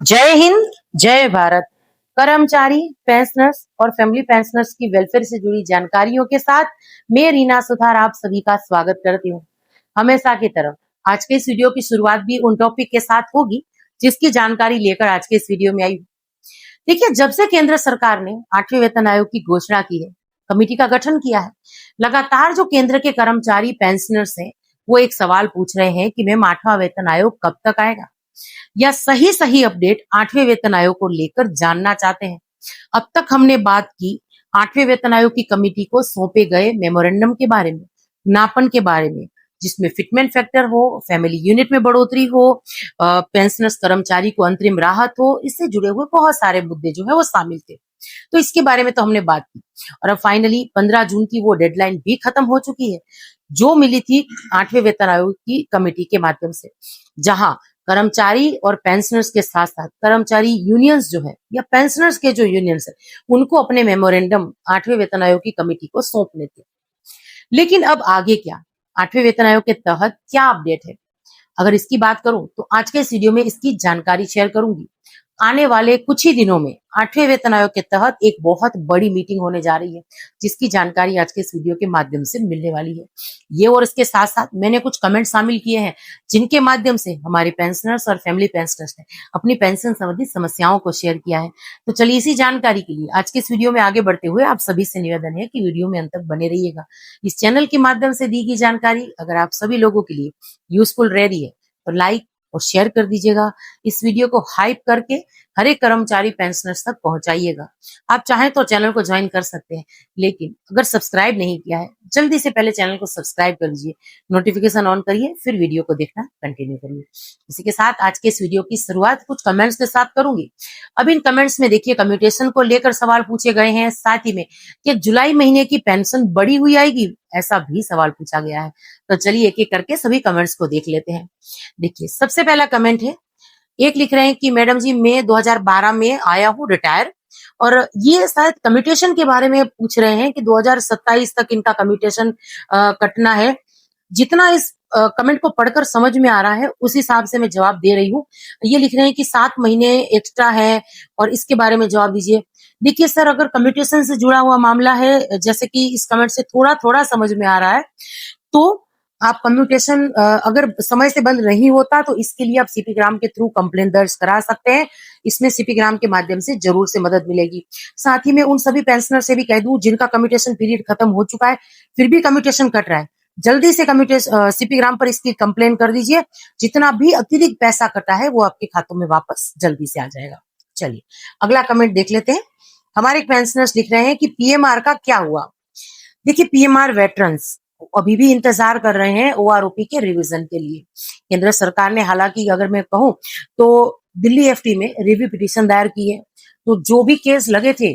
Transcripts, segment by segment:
जय हिंद, जय भारत। कर्मचारी, पेंशनर्स और फैमिली पेंशनर्स की वेलफेयर से जुड़ी जानकारियों के साथ मैं रीना सुथार आप सभी का स्वागत करती हूँ। हमेशा की तरह आज के इस वीडियो की शुरुआत भी उन टॉपिक के साथ होगी जिसकी जानकारी लेकर आज के इस वीडियो में आई हूँ। देखिए, जब से केंद्र सरकार ने 8वें वेतन आयोग की घोषणा की है, कमेटी का गठन किया है, लगातार जो केंद्र के कर्मचारी पेंशनर्स हैं, वो एक सवाल पूछ रहे हैं कि मैम 8वां वेतन आयोग कब तक आएगा, या सही सही अपडेट 8वें वेतन आयोग को लेकर जानना चाहते हैं। अब तक हमने बात की 8वें वेतन आयोग की कमेटी को सौंपे गए मेमोरेंडम के बारे में, नापन के बारे में, जिसमें फिटमेंट फैक्टर हो, फैमिली यूनिट में बढ़ोतरी हो, पेंशनर्स कर्मचारी को अंतरिम राहत हो, इससे जुड़े हुए बहुत सारे मुद्दे जो है वो शामिल थे। तो इसके बारे में तो हमने बात की और अब फाइनली 15 जून की वो डेडलाइन भी खत्म हो चुकी है जो मिली थी 8वें वेतन आयोग की कमेटी के माध्यम से, जहां कर्मचारी और पेंशनर्स के साथ साथ कर्मचारी यूनियंस जो है या पेंशनर्स के जो यूनियंस है उनको अपने मेमोरेंडम 8वें वेतन आयोग की कमेटी को सौंपने थे। लेकिन अब आगे क्या, 8वें वेतन आयोग के तहत क्या अपडेट है, अगर इसकी बात करूं तो आज के इस वीडियो में इसकी जानकारी शेयर करूंगी। आने वाले कुछ ही दिनों में 8वें वेतन आयोग के तहत एक बहुत बड़ी मीटिंग होने जा रही है जिसकी जानकारी आज के इस वीडियो के माध्यम से मिलने वाली है। ये और इसके साथ साथ मैंने कुछ कमेंट शामिल किए हैं जिनके माध्यम से हमारे पेंशनर्स और फैमिली पेंशनर्स ने अपनी पेंशन संबंधी समस्याओं को शेयर किया है। तो चलिए इसी जानकारी के लिए आज के इस वीडियो में आगे बढ़ते हुए आप सभी से निवेदन है कि वीडियो में अंत तक बने रहिएगा। इस चैनल के माध्यम से दी गई जानकारी अगर आप सभी लोगों के लिए यूजफुल रह रही है तो लाइक और शेयर कर दीजिएगा। इस वीडियो को हाइप करके हर एक कर्मचारी पेंशनर्स तक पहुंचाइएगा। आप चाहें तो चैनल को ज्वाइन कर सकते हैं, लेकिन अगर सब्सक्राइब नहीं किया है जल्दी से पहले चैनल को सब्सक्राइब कर लीजिए, नोटिफिकेशन ऑन करिए, फिर वीडियो को देखना कंटिन्यू करिए। इसी के साथ आज के इस वीडियो की शुरुआत कुछ कमेंट्स के साथ करूंगी। अब इन कमेंट्स में देखिए कम्यूटेशन को लेकर सवाल पूछे गए हैं, साथ ही में कि जुलाई महीने की पेंशन बढ़ी हुई आएगी, ऐसा भी सवाल पूछा गया है। तो चलिए एक एक करके सभी कमेंट्स को देख लेते हैं। देखिए सबसे पहला कमेंट है, एक लिख रहे हैं कि मैडम जी मैं 2012 में आया हूँ रिटायर, और ये शायद कम्यूटेशन के बारे में पूछ रहे हैं कि 2027 तक इनका कम्यूटेशन कटना है। जितना इस कमेंट को पढ़कर समझ में आ रहा है उस हिसाब से मैं जवाब दे रही हूँ। ये लिख रहे हैं कि 7 महीने एक्स्ट्रा है और इसके बारे में जवाब दीजिए। देखिए सर, अगर कम्यूटेशन से जुड़ा हुआ मामला है, जैसे कि इस कमेंट से थोड़ा थोड़ा समझ में आ रहा है, तो आप कम्यूटेशन अगर समय से बंद नहीं होता तो इसके लिए आप सीपी ग्राम के थ्रू कंप्लेंट दर्ज करा सकते हैं। इसमें सीपी ग्राम के माध्यम से जरूर से मदद मिलेगी। साथ ही में उन सभी पेंशनर से भी कह दूं जिनका कम्यूटेशन पीरियड खत्म हो चुका है फिर भी कम्यूटेशन कट रहा है, जल्दी से कम्यूटेशन सीपी ग्राम पर इसकी कंप्लेन कर दीजिए। जितना भी अतिरिक्त पैसा कटा है वो आपके खातों में वापस जल्दी से आ जाएगा। चलिए अगला कमेंट देख लेते हैं। हमारे पेंशनर्स लिख रहे हैं कि पीएमआर का क्या हुआ। देखिए पीएमआर वेटरन्स अभी भी इंतजार कर रहे हैं ओआरओपी के रिवीजन के लिए। केंद्र सरकार ने, हालांकि अगर मैं कहूं तो दिल्ली एफटी में रिव्यू पिटीशन दायर की है, तो जो भी केस लगे थे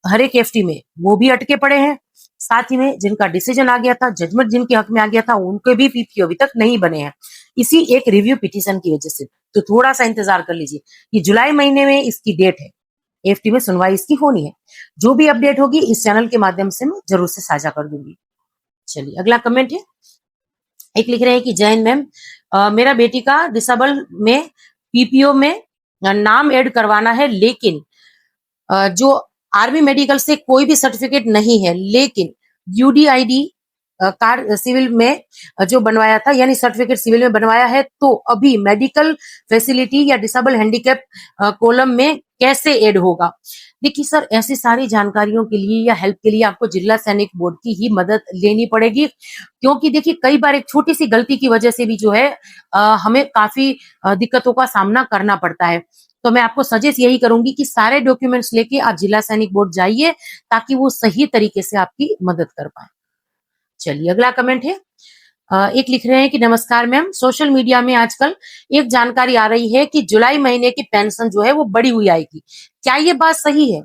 हर एक एफटी में वो भी अटके पड़े हैं। साथ ही में जिनका डिसीजन आ गया था, जजमेंट जिनके हक में आ गया था, उनके भी पीपीओ अभी तक नहीं बने हैं इसी एक रिव्यू पिटीशन की वजह से। तो थोड़ा सा इंतजार कर लीजिए, ये जुलाई महीने में इसकी डेट है, एफटी में सुनवाई इसकी होनी है। जो भी अपडेट होगी इस चैनल के माध्यम से मैं जरूर से साझा कर दूंगी। चलिए अगला कमेंट है, एक लिख रहे हैं कि जैन मैम, मेरा बेटी का डिसेबल में पीपीओ में नाम ऐड करवाना है, लेकिन जो आर्मी मेडिकल से कोई भी सर्टिफिकेट नहीं है, लेकिन यूडीआईडी कार्ड सिविल में जो बनवाया था, यानी सर्टिफिकेट सिविल में बनवाया है, तो अभी मेडिकल फैसिलिटी या डिसेबल हैंडीकैप कॉलम में कैसे ऐड होगा। देखिए सर, ऐसी सारी जानकारियों के लिए या हेल्प के लिए आपको जिला सैनिक बोर्ड की ही मदद लेनी पड़ेगी, क्योंकि देखिए कई बार एक छोटी सी गलती की वजह से भी जो है हमें काफी दिक्कतों का सामना करना पड़ता है। तो मैं आपको सजेस्ट यही करूंगी कि सारे डॉक्यूमेंट्स लेके आप जिला सैनिक बोर्ड जाइए ताकि वो सही तरीके से आपकी मदद कर पाए। चलिए अगला कमेंट है, एक लिख रहे हैं कि नमस्कार मैम, सोशल मीडिया में आजकल एक जानकारी आ रही है कि जुलाई महीने की पेंशन जो है वो बढ़ी हुई आएगी, क्या ये बात सही है।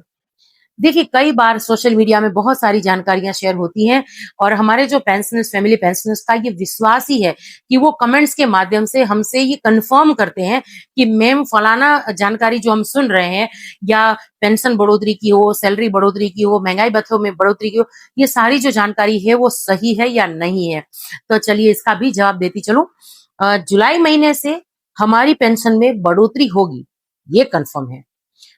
देखिए कई बार सोशल मीडिया में बहुत सारी जानकारियां शेयर होती हैं और हमारे जो पेंशनर्स, फैमिली पेंशनर्स का ये विश्वास ही है कि वो कमेंट्स के माध्यम से हमसे ये कंफर्म करते हैं कि मैम फलाना जानकारी जो हम सुन रहे हैं, या पेंशन बढ़ोतरी की हो, सैलरी बढ़ोतरी की हो, महंगाई भत्तों में बढ़ोतरी की हो, ये सारी जो जानकारी है वो सही है या नहीं है। तो चलिए इसका भी जवाब देती चलो। जुलाई महीने से हमारी पेंशन में बढ़ोतरी होगी, ये कंफर्म है।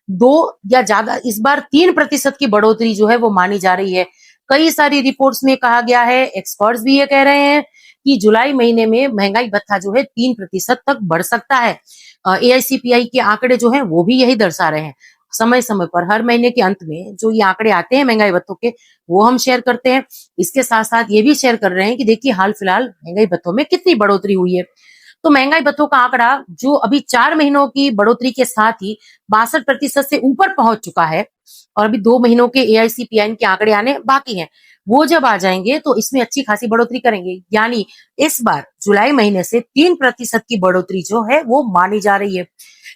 2 या ज्यादा इस बार 3% की बढ़ोतरी जो है वो मानी जा रही है। कई सारी रिपोर्ट्स में कहा गया है, एक्सपर्ट्स भी ये कह रहे हैं कि जुलाई महीने में महंगाई भत्ता जो है 3% तक बढ़ सकता है। एआईसीपीआई के आंकड़े जो हैं वो भी यही दर्शा रहे हैं। समय समय पर हर महीने के अंत में जो ये आंकड़े आते हैं महंगाई भत्तों के, वो हम शेयर करते हैं। इसके साथ साथ ये भी शेयर कर रहे हैं कि देखिए हाल फिलहाल महंगाई भत्तों में कितनी बढ़ोतरी हुई है। तो महंगाई भत्तों का आंकड़ा जो अभी 4 महीनों की बढ़ोतरी के साथ ही 62% से ऊपर पहुंच चुका है, और अभी 2 महीनों के एआईसीपीआई के आंकड़े आने बाकी हैं। वो जब आ जाएंगे तो इसमें अच्छी खासी बढ़ोतरी करेंगे। यानी इस बार जुलाई महीने से 3% की बढ़ोतरी जो है वो मानी जा रही है।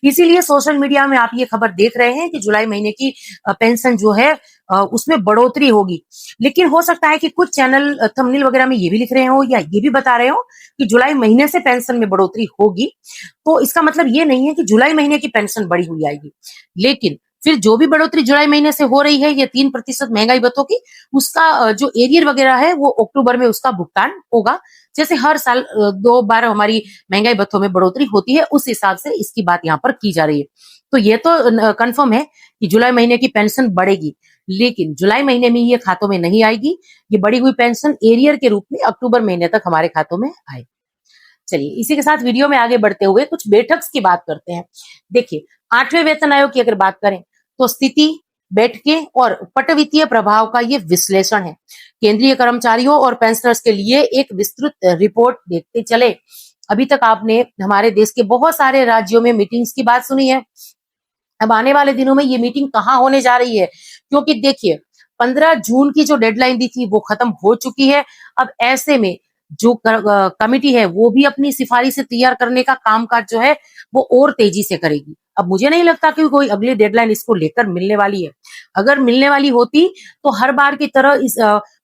इसीलिए सोशल मीडिया में आप ये खबर देख रहे हैं कि जुलाई महीने की पेंशन जो है उसमें बढ़ोतरी होगी। लेकिन हो सकता है कि कुछ चैनल थंबनेल वगैरह में ये भी लिख रहे हो या ये भी बता रहे हो कि जुलाई महीने से पेंशन में बढ़ोतरी होगी। तो इसका मतलब ये नहीं है कि जुलाई महीने की पेंशन बढ़ी हुई आएगी। लेकिन फिर जो भी बढ़ोतरी जुलाई महीने से हो रही है ये 3% महंगाई भत्तों की, उसका जो एरियर वगैरह है वो अक्टूबर में उसका भुगतान होगा। जैसे हर साल 2 बार हमारी महंगाई भत्तों में बढ़ोतरी होती है, उस हिसाब से इसकी बात यहाँ पर की जा रही है। तो ये तो कंफर्म है कि जुलाई महीने की पेंशन बढ़ेगी, लेकिन जुलाई महीने में ये खातों में नहीं आएगी। ये बढ़ी हुई पेंशन एरियर के रूप में अक्टूबर महीने तक हमारे खातों में आएगी। चलिए इसी के साथ वीडियो में आगे बढ़ते हुए कुछ बैठक की बात करते हैं। देखिए 8वें वेतन आयोग की अगर बात करें तो स्थिति, बैठकें और पटवित्तीय प्रभाव का ये विश्लेषण है। केंद्रीय कर्मचारियों और पेंशनर्स के लिए एक विस्तृत रिपोर्ट देखते चले। अभी तक आपने हमारे देश के बहुत सारे राज्यों में मीटिंग्स की बात सुनी है। अब आने वाले दिनों में ये मीटिंग कहाँ होने जा रही है, क्योंकि देखिए 15 जून की जो डेडलाइन दी थी वो खत्म हो चुकी है। अब ऐसे में जो कमिटी है वो भी अपनी सिफारिशें तैयार करने का कामकाज जो है वो और तेजी से करेगी। अब मुझे नहीं लगता कि कोई अगली डेडलाइन इसको लेकर मिलने वाली है। अगर मिलने वाली होती तो हर बार की तरह इस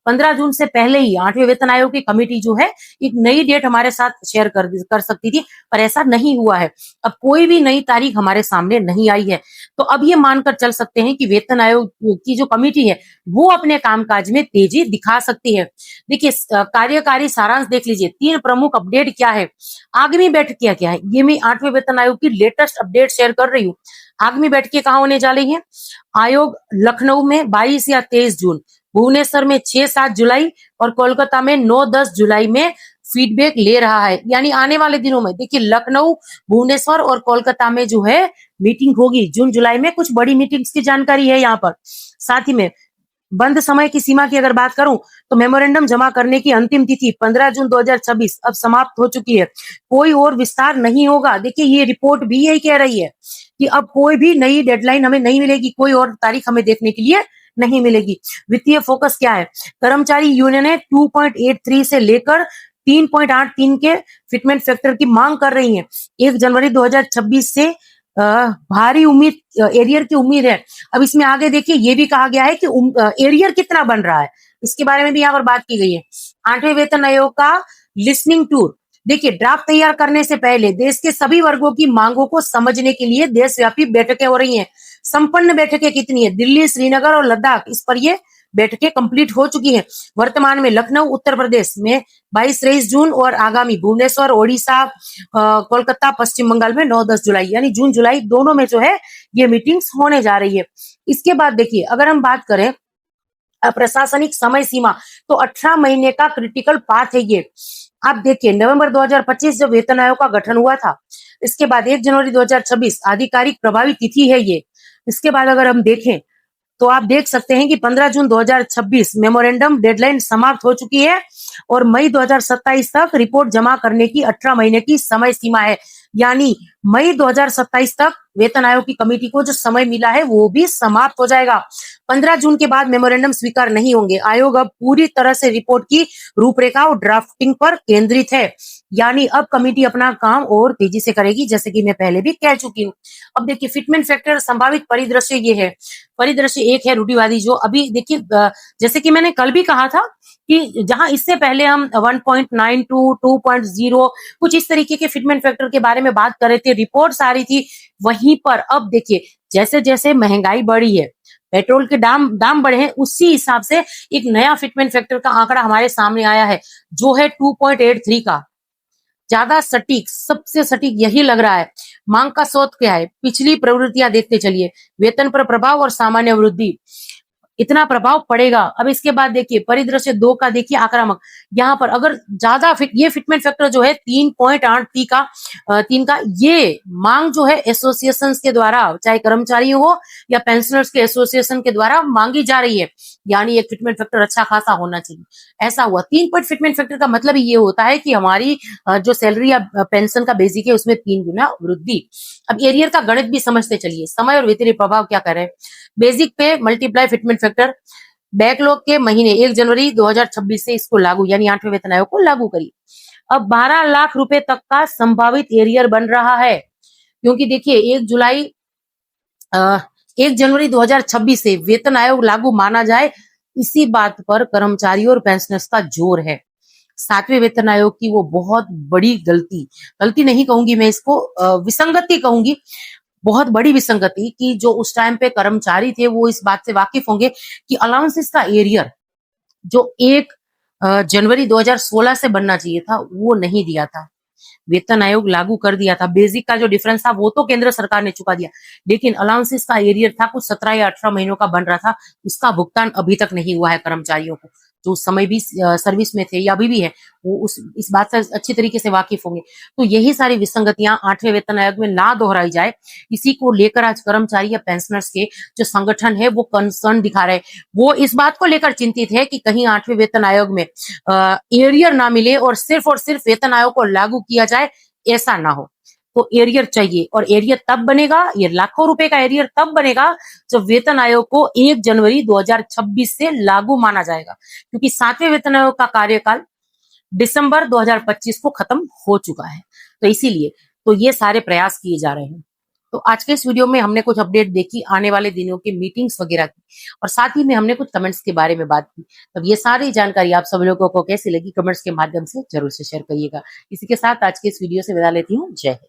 15 जून से पहले ही 8वें वेतन आयोग की कमेटी जो है एक नई डेट हमारे साथ शेयर कर सकती थी, पर ऐसा नहीं हुआ है। अब कोई भी नई तारीख हमारे सामने नहीं आई है। तो अब ये मानकर चल सकते हैं कि वेतन आयोग की जो कमेटी है वो अपने कामकाज में तेजी दिखा सकती है। देखिए कार्यकारी सारांश देख लीजिए, 3 प्रमुख अपडेट क्या है, आगामी बैठक क्या है, ये मैं 8वें वेतन आयोग की लेटेस्ट अपडेट शेयर कर रही हूँ। आगामी बैठकें कहाँ होने जा रही है? आयोग लखनऊ में 22 या 23 जून, भुवनेश्वर में 6-7 जुलाई और कोलकाता में 9-10 जुलाई में फीडबैक ले रहा है। यानी आने वाले दिनों में देखिए लखनऊ, भुवनेश्वर और कोलकाता में जो है मीटिंग होगी जून जुलाई में। कुछ बड़ी मीटिंग्स की जानकारी है यहाँ पर। साथ ही में बंद समय की सीमा की अगर बात करूं तो मेमोरेंडम जमा करने की अंतिम तिथि 15 जून 2026 अब समाप्त हो चुकी है। कोई और विस्तार नहीं होगा। देखिए ये रिपोर्ट भी यही कह रही है कि अब कोई भी नई डेडलाइन हमें नहीं मिलेगी, कोई और तारीख हमें देखने के लिए नहीं मिलेगी। वित्तीय फोकस क्या है? कर्मचारी यूनियन 2.83 से लेकर 3.83 के फिटमेंट फैक्टर की मांग कर रही है। 1 जनवरी 2026 से भारी उम्मीद एरियर की उम्मीद है। अब इसमें आगे देखिए ये भी कहा गया है कि एरियर कितना बन रहा है, इसके बारे में भी यहाँ पर बात की गई है। 8वें वेतन आयोग का लिसनिंग टूर, देखिए ड्राफ्ट तैयार करने से पहले देश के सभी वर्गों की मांगों को समझने के लिए देशव्यापी बैठकें हो रही हैं। संपन्न बैठकें कितनी है? दिल्ली, श्रीनगर और लद्दाख, इस पर ये बैठकें कंप्लीट हो चुकी हैं। वर्तमान में लखनऊ उत्तर प्रदेश में 22-23 जून और आगामी भुवनेश्वर, ओडिशा, कोलकाता, पश्चिम बंगाल में 9-10 जुलाई यानी जून जुलाई दोनों में जो है ये मीटिंग्स होने जा रही है। इसके बाद देखिए अगर हम बात करें प्रशासनिक समय सीमा, तो 18 महीने का क्रिटिकल पाथ है ये। आप देखिए नवंबर 2025 जब वेतन आयोग का गठन हुआ था, इसके बाद 1 जनवरी 2026 आधिकारिक प्रभावी तिथि है ये। इसके बाद अगर हम देखें तो आप देख सकते हैं कि 15 जून 2026 मेमोरेंडम डेडलाइन समाप्त हो चुकी है और मई 2027 तक रिपोर्ट जमा करने की 18 महीने की समय सीमा है। यानी मई 2027 तक वेतन आयोग की कमेटी को जो समय मिला है वो भी समाप्त हो जाएगा। 15 जून के बाद मेमोरेंडम स्वीकार नहीं होंगे। आयोग अब पूरी तरह से रिपोर्ट की रूपरेखा और ड्राफ्टिंग पर केंद्रित है। यानी अब कमेटी अपना काम और तेजी से करेगी, जैसे कि मैं पहले भी कह चुकी हूँ। अब देखिए फिटमेंट फैक्टर संभावित परिदृश्य ये है। परिदृश्य एक है रूढ़िवादी, जो अभी देखिए जैसे कि मैंने कल भी कहा था कि जहां इससे पहले हम 1.92, 2.0 कुछ इस तरीके के फिटमेंट फैक्टर के बारे में बात कर रहे थे, रिपोर्ट्स आ रही थी, वहीं पर अब देखिए जैसे जैसे महंगाई बढ़ी है, पेट्रोल के दाम बढ़े हैं, उसी हिसाब से एक नया फिटमेंट फैक्टर का आंकड़ा हमारे सामने आया है जो है 2.83 का। ज्यादा सटीक, सबसे सटीक यही लग रहा है। मांग का स्रोत क्या है? पिछली प्रवृत्तियां देखते चलिए, वेतन पर प्रभाव और सामान्य वृद्धि, इतना प्रभाव पड़ेगा। अब इसके बाद देखिए परिदृश्य 2 का, देखिए आक्रामक। यहाँ पर अगर ज्यादा ये फिटमेंट फैक्टर जो है 3.8 का 3 का, ये मांग जो है एसोसिएशन के द्वारा, चाहे कर्मचारियों हो या पेंशनर्स के एसोसिएशन के द्वारा मांगी जा रही है, यानी एक फिटमेंट फैक्टर अच्छा खासा होना चाहिए। ऐसा हुआ 3 पॉइंट फिटमेंट फैक्टर का मतलब ये होता है कि हमारी जो सैलरी या पेंशन का बेसिक है उसमें 3 गुना वृद्धि। अब एरियर का गणित भी समझते चलिए, समय और वित्तीय प्रभाव क्या कर रहे हैं। बेसिक पे मल्टीप्लाई फिटमेंट फैक्टर, बैकलॉग के महीने 1 जनवरी 2026 से इसको लागू, यानी 8वें वेतन आयोग को लागू करिए। अब 12 लाख रुपए तक का संभावित एरियर बन रहा है, क्योंकि देखिए 1 जनवरी 2026 से वेतन आयोग लागू माना जाए, इसी बात पर कर्मचारियों और पेंशनर्स का जोर है। 7वें वेतन आयोग की वो बहुत बड़ी गलती नहीं कहूंगी मैं इसको, विसंगति कहूंगी, बहुत बड़ी विसंगति, कि जो उस टाइम पे कर्मचारी थे वो इस बात से वाकिफ होंगे कि अलाउंसेस का एरियर जो 1 जनवरी 2016 से बनना चाहिए था वो नहीं दिया था। वेतन आयोग लागू कर दिया था, बेसिक का जो डिफरेंस था वो तो केंद्र सरकार ने चुका दिया, लेकिन अलाउंसेस का एरियर था कुछ 17 या 18 महीनों का बन रहा था, उसका भुगतान अभी तक नहीं हुआ है कर्मचारियों को, जो उस समय भी सर्विस में थे या अभी भी है, वो इस बात से अच्छी तरीके से वाकिफ होंगे। तो यही सारी विसंगतियां 8वें वेतन आयोग में ना दोहराई जाए, इसी को लेकर आज कर्मचारी या पेंशनर्स के जो संगठन है वो कंसर्न दिखा रहे हैं। वो इस बात को लेकर चिंतित है कि कहीं 8वें वेतन आयोग में एरियर ना मिले और सिर्फ वेतन आयोग को लागू किया जाए, ऐसा ना हो। तो एरियर चाहिए, और एरियर तब बनेगा, ये लाखों रुपए का एरियर तब बनेगा जब वेतन आयोग को 1 जनवरी 2026 से लागू माना जाएगा, क्योंकि 7वें वेतन आयोग का कार्यकाल दिसंबर 2025 को खत्म हो चुका है। तो इसीलिए तो ये सारे प्रयास किए जा रहे हैं। तो आज के इस वीडियो में हमने कुछ अपडेट देखी आने वाले दिनों की मीटिंग्स वगैरह की, और साथ ही में हमने कुछ कमेंट्स के बारे में बात की। तब ये सारी जानकारी आप सब लोगों को कैसी लगी, कमेंट्स के माध्यम से जरूर से शेयर करिएगा। इसी के साथ आज के इस वीडियो से विदा लेती हूँ। जय हिंद।